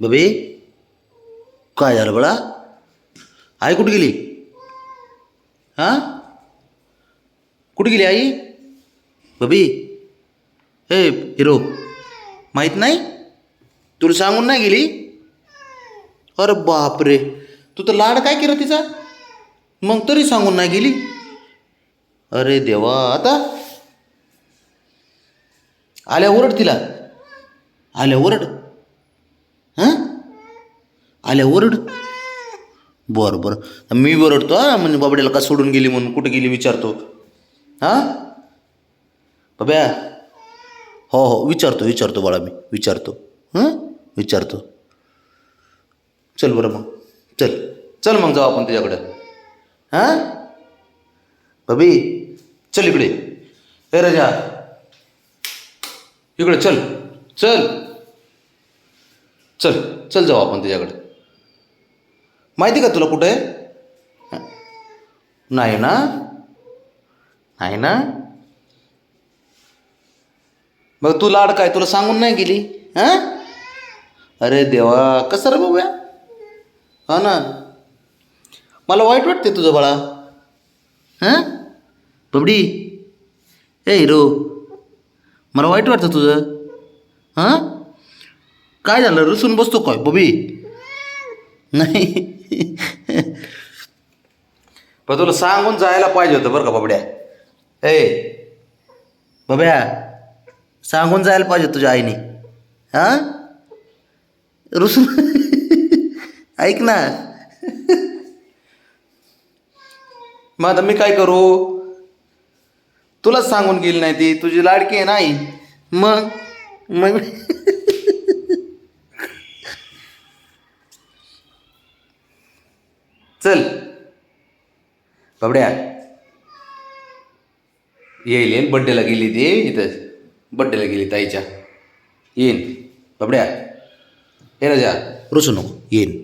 बबे, काय झालं बाळा? आई कुठे गेली? हां, कुठे गेली आई? बबी, हे हिरो, माहीत नाही? तुला सांगून नाही गेली? अरे बापरे, तू तर लाड काय केलं तिचा, मग तरी सांगून नाही गेली? अरे देवा, आता आल्या ओरड तिला, आल्या ओरड. हां, आल्या ओरड. बरं बरं, मी ओरडतो हां, म्हणजे बाबड्याला का सोडून गेली म्हणून, कुठे गेली विचारतो. हां बाब्या, हो हो विचारतो विचारतो बाळा, मी विचारतो. हां विचारतो. चल बरं मग, चल चल मग जाऊ आपण त्याच्याकडं. हां बबी, चल इकडे. ए राजा, इकडे चल, चल चल चल जाऊ आपण त्याच्याकडे. माहिती का तुला कुठं आहे? नाही ना, नाही ना. मग तू लाड काय, तुला सांगून नाही गेली? हां, अरे देवा, कसं रे बाबा. हा ना, मला वाईट वाटते तुझं बाळा. हां बबडी, ए हिरो, मला वाईट वाटतं तुझं. हां, काय झालं, रुसून बसतो काय बबी? नाही पण तुला सांगून जायला पाहिजे होतं बरं का बाबड्या. ए बब्या, सांगून जायला पाहिजे तुझ्या आईने. हां, रुसून ऐक ना. मग आता मी काय करू? तुलाच सांगून गेली नाही ती, तुझी लाडकी आहे नाही. मग मग चल बाबड्या, येईल बड्डेला गेली ती, इथं बड्डेला गेली ताईच्या. येईन बाबड्या. हे राजा, रुसू नको, येईन.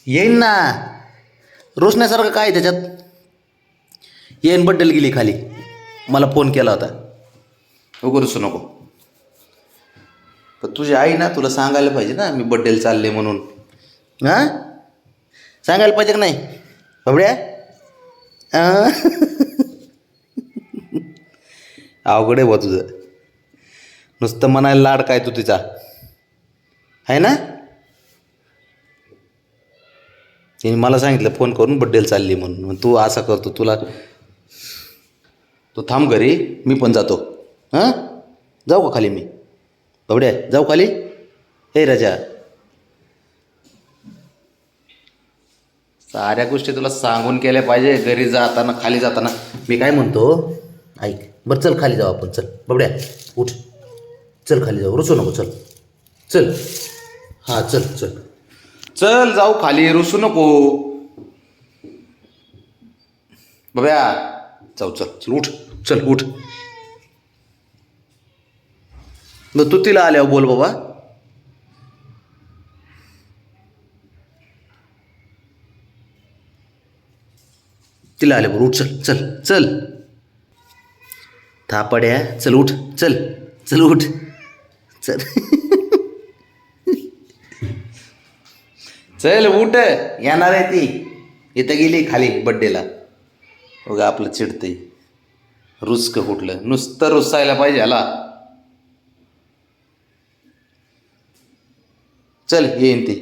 येईन ना, रोसण्यासारखं काय त्याच्यात? येईन, बड्डेला गेली खाली, मला फोन केला होता. उगं रुसू नको. पण तुझी आई ना, तुला सांगायला पाहिजे ना, मी बड्डेला चालले म्हणून. हां, सांगायला पाहिजे का नाही बाबड्या? अवघड आहे बा तुझं, नुसतं म्हणायला लाड काय तू तिचा, आहे ना. तिने मला सांगितलं फोन करून बड्डेला चालली म्हणून, मग तू असा करतो. तू थांब घरी, मी पण जातो. हां, जाऊ का खाली मी? बाबड्या, जाऊ खाली? हे राजा, साऱ्या गोष्टी तुला सांगून केल्या पाहिजे, घरी जाताना खाली जाताना. मी काय म्हणतो, ऐक बरं, चल खाली जाऊ आपण. चल बाबड्या, उठ, चल खाली जाऊ, रुसू नको, चल चल. हां चल चल चल, जाऊ खाली, रुसू नको बाब्या. जाऊ, चल चल, उठ, चल उठ. मग तू तिला आल्यावर बोल बाबा. तिला आल्यावर उठ, चल चल चल. थापड्या, चल उठ, चल चल उठ, चल. चल उठ, येणार आहे ती. इथं गेली खाली बड्डेला. बघा आपलं चिडते, रुसकं कुठलं, नुसतं रुसायला पाहिजे ह्याला. चल येईन ती.